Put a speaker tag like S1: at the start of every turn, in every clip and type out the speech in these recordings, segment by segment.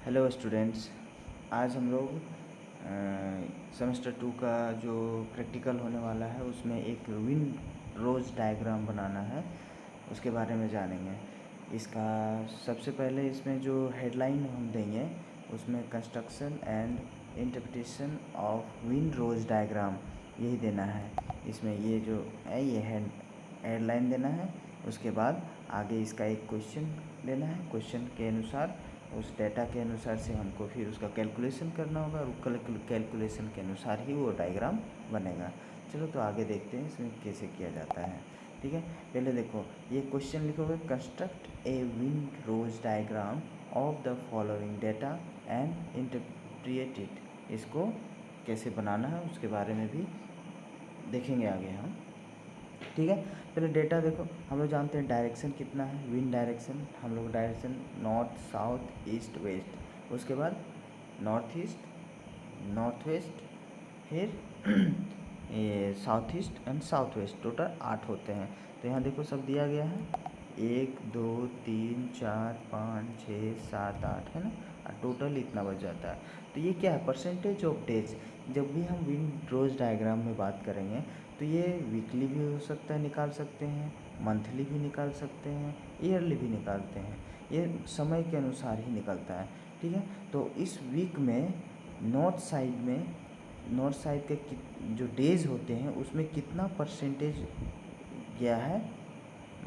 S1: Hello students. आज हम लोग सेमेस्टर 2 का जो प्रैक्टिकल होने वाला है उसमें एक विंड रोज डायग्राम बनाना है, उसके बारे में जानेंगे। इसका सबसे पहले इसमें जो हेडलाइन हम देंगे उसमें construction and interpretation of wind rose diagram यही देना है। इसमें ये जो है ये हेडलाइन देना है। उसके बाद आगे इसका एक क्वेश्चन देना है। क्वेश्चन के अनुसार उस डेटा के अनुसार से हमको फिर उसका कैलकुलेशन करना होगा और कैलकुलेशन के अनुसार ही वो डायग्राम बनेगा। चलो तो आगे देखते हैं इसमें कैसे किया जाता है। ठीक है, पहले देखो ये क्वेश्चन लिखोगे, construct a wind rose diagram of the following data and interpret it. इसको कैसे बनाना है उसके बारे में भी देखेंगे आगे हम। ठीक है, पहले डेटा देखो, हम लोग जानते हैं डायरेक्शन कितना है, विंड डायरेक्शन हम लोग direction north south east west, उसके बाद नॉर्थ ईस्ट नॉर्थ वेस्ट, फिर ये south east and south west, total 8 होते हैं। तो यहाँ देखो सब दिया गया है 1 2 3 4 5 6 7 8 है ना, और टोटल इतना बच जाता है। तो ये क्या है, परसेंटेज ऑफ डेज। जब भी हम विंड रोज डायग्राम में बात करेंगे तो ये वीकली भी हो सकता है, निकाल सकते हैं, मंथली भी निकाल सकते हैं, ईयरली भी निकालते हैं, ये समय के अनुसार ही निकलता है। ठीक है, तो इस वीक में नॉर्थ साइड के जो डेज होते हैं उसमें कितना परसेंटेज गया है,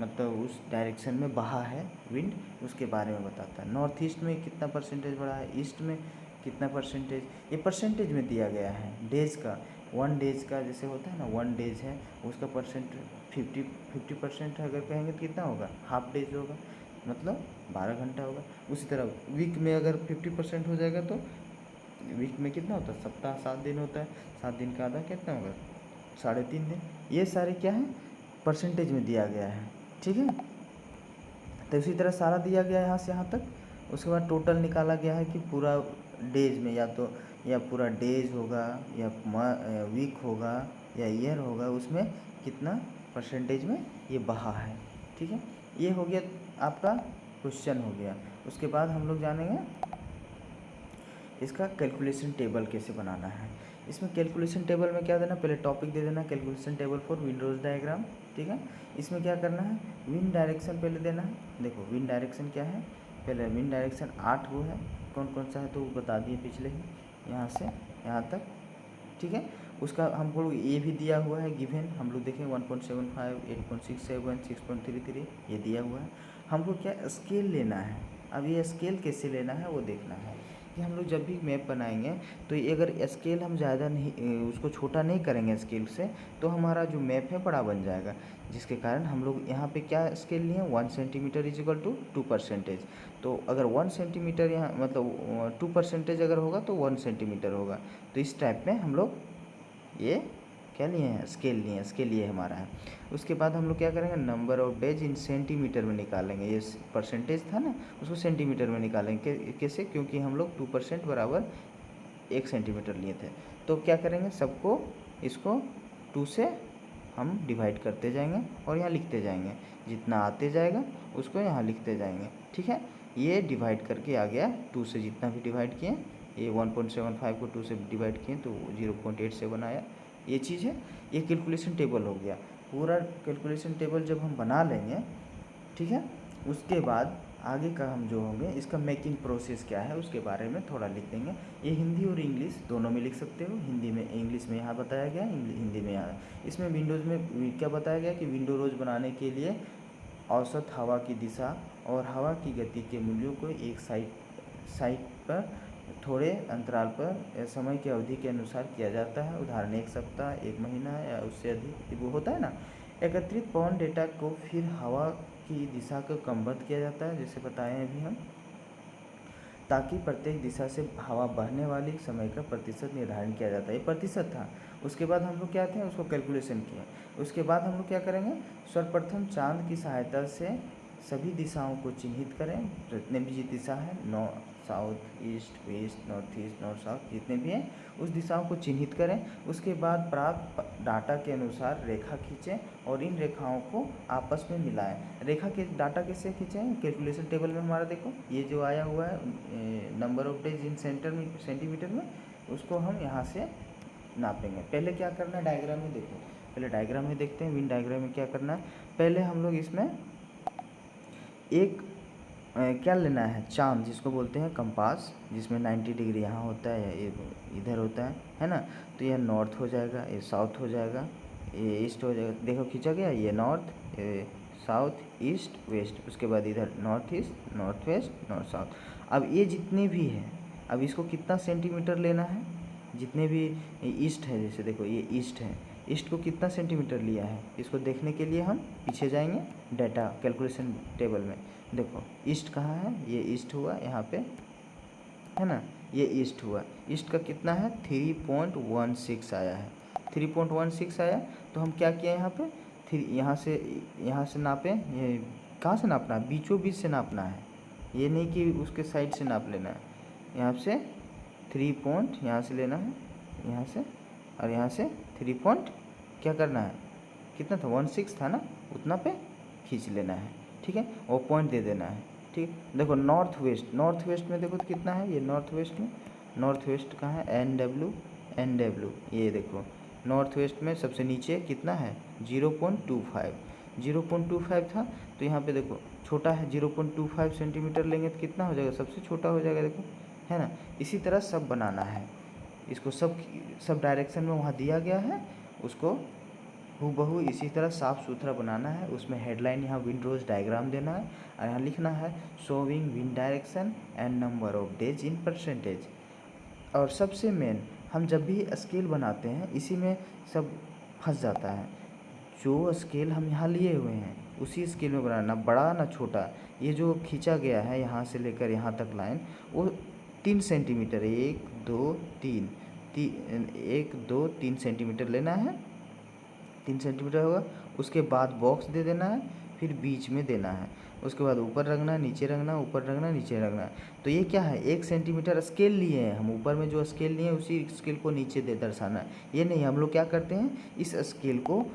S1: मतलब उस डायरेक्शन में बहा है विंड, उसके बारे में बताता है। नॉर्थ ईस्ट में कितना परसेंटेज बढ़ा है, ईस्ट में कितना परसेंटेज, ये परसेंटेज में दिया गया है डेज का। 1 डेज का जैसे होता है ना, 1 डेज है उसका परसेंट 50% अगर कहेंगे तो कितना होगा, हाफ डेज होगा, मतलब 12 घंटा होगा। उसी तरह वीक में अगर 50% हो जाएगा तो वीक में कितना होता है, सप्ताह 7 दिन होता है, 7 दिन का आधा कितना होगा, 3.5 दिन। ये सारे क्या है, परसेंटेज में दिया गया है। ठीक है, तो इसी तरह सारा दिया गया है यहाँ से यहाँ तक। उसके बाद टोटल निकाला गया है कि पूरा डेज में या पूरा डेज होगा या वीक होगा या ईयर होगा, उसमें कितना परसेंटेज में ये बहा है। ठीक है, ये हो गया आपका क्वेश्चन हो गया। उसके बाद हम लोग जानेंगे इसका कैलकुलेशन टेबल कैसे बनाना है। इसमें कैलकुलेशन टेबल में क्या देना, पहले टॉपिक दे देना calculation table for wind rose diagram. ठीक है, इसमें क्या करना है, विंड डायरेक्शन पहले देना है। देखो विंड डायरेक्शन क्या है, पहले विंड डायरेक्शन 8 वो है, कौन कौन सा है तो वो बता दिए पिछले ही, यहाँ से यहाँ तक। ठीक है, उसका हमको ये भी दिया हुआ है गिवन, हम लोग देखें 1.75 8.67 6.33 ये दिया हुआ है। हमको क्या स्केल लेना है, अब ये स्केल कैसे लेना है वो देखना है कि हम लोग जब भी मैप बनाएंगे तो ये अगर स्केल हम ज़्यादा नहीं उसको छोटा नहीं करेंगे स्केल से, तो हमारा जो मैप है बड़ा बन जाएगा, जिसके कारण हम लोग यहाँ पे क्या स्केल लिए 1 सेंटीमीटर इज इक्वल टू 2%। तो अगर 1 सेंटीमीटर यहाँ मतलब 2% अगर होगा तो 1 सेंटीमीटर होगा। तो इस टाइप में हम लोग ये क्या लिए हैं, स्केल लिए हैं, स्केल ये हमारा है। उसके बाद हम लोग क्या करेंगे, number of days in centimetre में निकालेंगे। ये परसेंटेज था ना, उसको सेंटीमीटर में निकालेंगे। कैसे, क्योंकि हम लोग 2% बराबर 1 सेंटीमीटर लिए थे। तो क्या करेंगे, सबको इसको 2 से हम डिवाइड करते जाएंगे और यहाँ लिखते जाएंगे, जितना आते जाएगा उसको यहाँ लिखते जाएंगे। ठीक है, ये डिवाइड करके आ गया 2 से, जितना भी डिवाइड किए, ये 1.75 को 2 से डिवाइड किए तो 0.87 आया। ये चीज़ है, ये कैलकुलेशन टेबल हो गया। पूरा कैलकुलेशन टेबल जब हम बना लेंगे, ठीक है, उसके बाद आगे का हम जो होंगे इसका मेकिंग प्रोसेस क्या है उसके बारे में थोड़ा लिख देंगे। ये हिंदी और इंग्लिश दोनों में लिख सकते हो, हिंदी में इंग्लिश में यहाँ बताया गया, हिंदी में यहाँ। इसमें विंडोज़ में क्या बताया गया कि विंडो रोज बनाने के लिए औसत हवा की दिशा और हवा की गति के मूल्यों को एक साइट पर थोड़े अंतराल पर समय की अवधि के अनुसार किया जाता है। उदाहरण 1 सप्ताह, 1 महीना या उससे अधिक वो होता है ना। एकत्रित पवन डेटा को फिर हवा की दिशा को क्रमबद्ध किया जाता है, जैसे बताए हैं अभी हम, ताकि प्रत्येक दिशा से हवा बहने वाली समय का प्रतिशत निर्धारण किया जाता है। ये प्रतिशत था। उसके बाद हम लोग क्या थे, उसको कैलकुलेशन किए। उसके बाद हम लोग क्या करेंगे, सर्वप्रथम चांद की सहायता से सभी दिशाओं को चिन्हित करें, जितने भी दिशा है 9 south east west north east north south जितने भी हैं उस दिशाओं को चिन्हित करें। उसके बाद प्राप्त डाटा के अनुसार रेखा खींचें और इन रेखाओं को आपस में मिलाएं। रेखा के डाटा कैसे खींचें? कैलकुलेशन टेबल में हमारा देखो ये जो आया हुआ है number of days in centimetre में, उसको हम यहाँ से नापेंगे। पहले क्या करना है डायग्राम में देखो, पहले डायग्राम में देखते हैं विन डायग्राम में क्या करना है। पहले हम लोग इसमें एक क्या लेना है, चांद जिसको बोलते हैं कंपास, जिसमें 90 डिग्री यहाँ होता है, ये इधर होता है ना। तो ये नॉर्थ हो जाएगा, ये साउथ हो जाएगा, ये ईस्ट हो जाएगा। देखो खींचा गया, ये नॉर्थ, ये साउथ ईस्ट वेस्ट, उसके बाद इधर north east north west north south. अब ये जितने भी हैं, अब इसको कितना सेंटीमीटर लेना है, जितने भी ईस्ट है, जैसे देखो ये ईस्ट है, ईस्ट को कितना सेंटीमीटर लिया है, इसको देखने के लिए हम पीछे जाएंगे डाटा कैलकुलेशन टेबल में। देखो ईस्ट कहाँ है, ये ईस्ट हुआ यहाँ पे, है ना, ये ईस्ट हुआ, ईस्ट का कितना है 3.16 आया है, 3.16 आया। तो हम क्या किए यहाँ पे, यहाँ से नापें, ये कहाँ से नापना है, बीचों बीच से नापना है, ये नहीं कि उसके साइड से नाप लेना है। यहाँ से 3 पॉइंट यहाँ से लेना है, यहाँ से, और यहाँ से 3 पॉइंट क्या करना है, कितना था 16 था ना, उतना पे खींच लेना है, ठीक है, वो पॉइंट दे देना है, ठीक। देखो नॉर्थ वेस्ट में देखो तो कितना है, ये नॉर्थ वेस्ट में, नॉर्थ वेस्ट कहाँ है, NW, ये देखो नॉर्थ वेस्ट में सबसे नीचे कितना है 0.25 था। तो यहाँ पे देखो छोटा है 0.25 सेंटीमीटर लेंगे तो कितना हो जाएगा, सबसे छोटा हो जाएगा, देखो है ना। इसी तरह सब बनाना है, इसको सब डायरेक्शन में वहाँ दिया गया है, उसको हूबहू इसी तरह साफ़ सुथरा बनाना है। उसमें हेडलाइन यहाँ विंडरोज डायग्राम देना है और यहाँ लिखना है showing wind direction and number of days in percentage. और सबसे मेन, हम जब भी स्केल बनाते हैं इसी में सब फंस जाता है। जो स्केल हम यहाँ लिए हुए हैं उसी स्केल में बनाना, बड़ा ना छोटा। ये जो खींचा गया है यहाँ से लेकर यहाँ तक लाइन, वो 3 सेंटीमीटर, 1 2 3 1 2 3 सेंटीमीटर लेना है, 3 सेंटीमीटर होगा। उसके बाद बॉक्स दे देना है, फिर बीच में देना है, उसके बाद ऊपर रखना, नीचे रखना, ऊपर रखना, नीचे रखना। तो ये क्या है, 1 सेंटीमीटर स्केल लिए हैं हम, ऊपर में जो स्केल लिए हैं उसी स्केल को नीचे दे दर्शाना है। ये नहीं, हम लोग क्या करते हैं, इस स्केल को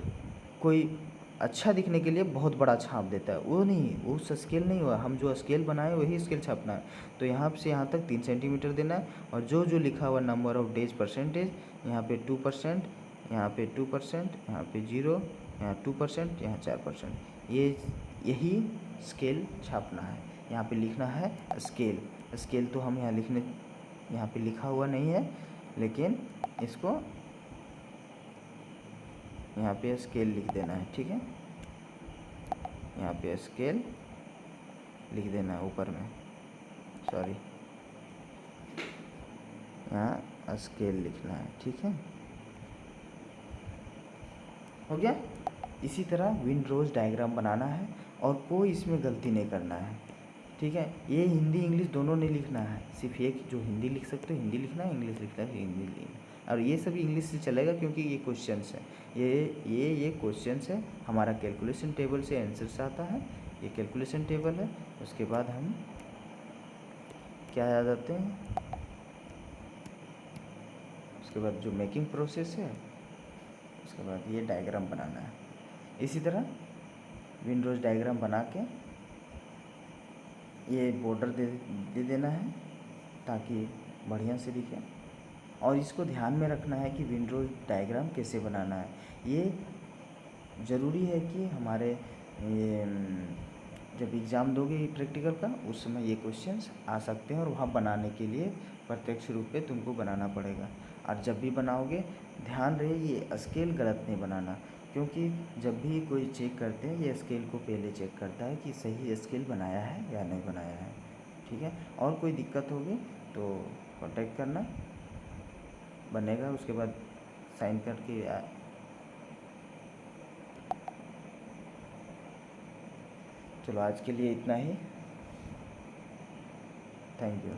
S1: कोई अच्छा दिखने के लिए बहुत बड़ा छाप देता है, वो नहीं, वो स्केल नहीं हुआ, हम जो स्केल बनाए वही स्केल छापना है। तो यहाँ से यहाँ तक 3 सेंटीमीटर देना है, और जो जो लिखा हुआ नंबर ऑफ डेज परसेंटेज, यहाँ पे 2%, यहाँ पे 2%, यहाँ पे 0, यहाँ 2%, यहाँ 4%, यही स्केल छापना है। यहाँ पे लिखना है स्केल तो हम यहाँ पे लिखा हुआ नहीं है, लेकिन इसको यहाँ पे स्केल लिख देना है, ठीक है, यहाँ पे स्केल लिख देना है ऊपर में, सॉरी, यहाँ स्केल लिखना है, ठीक है, हो गया। इसी तरह विंडरोज डायग्राम बनाना है और कोई इसमें गलती नहीं करना है, ठीक है। ये हिंदी इंग्लिश दोनों नहीं लिखना है, सिर्फ एक जो हिंदी लिख सकते हो हिंदी लिखना है, इंग्लिश लिखना है हिंदी लिखना, और ये सभी इंग्लिश से चलेगा क्योंकि ये क्वेश्चंस है, ये क्वेश्चंस है, हमारा कैलकुलेशन टेबल से आंसर्स आता है, ये कैलकुलेशन टेबल है। उसके बाद हम क्या याद आते हैं, उसके बाद जो मेकिंग प्रोसेस है, उसके बाद ये डायग्राम बनाना है। इसी तरह विंडोज डायग्राम बना के ये बॉर्डर दे देना है ताकि बढ़िया से दिखे, और इसको ध्यान में रखना है कि विंडोज डायग्राम कैसे बनाना है। ये ज़रूरी है कि हमारे ये जब एग्ज़ाम दोगे प्रैक्टिकल का उस समय ये क्वेश्चंस आ सकते हैं, और वहाँ बनाने के लिए प्रत्यक्ष रूप पे तुमको बनाना पड़ेगा। और जब भी बनाओगे ध्यान रहे ये स्केल गलत नहीं बनाना, क्योंकि जब भी कोई चेक करते हैं ये स्केल को पहले चेक करता है कि सही स्केल बनाया है या नहीं बनाया है, ठीक है। और कोई दिक्कत होगी तो कांटेक्ट करना, बनेगा, उसके बाद साइन करके चलो आज के लिए इतना ही, थैंक यू।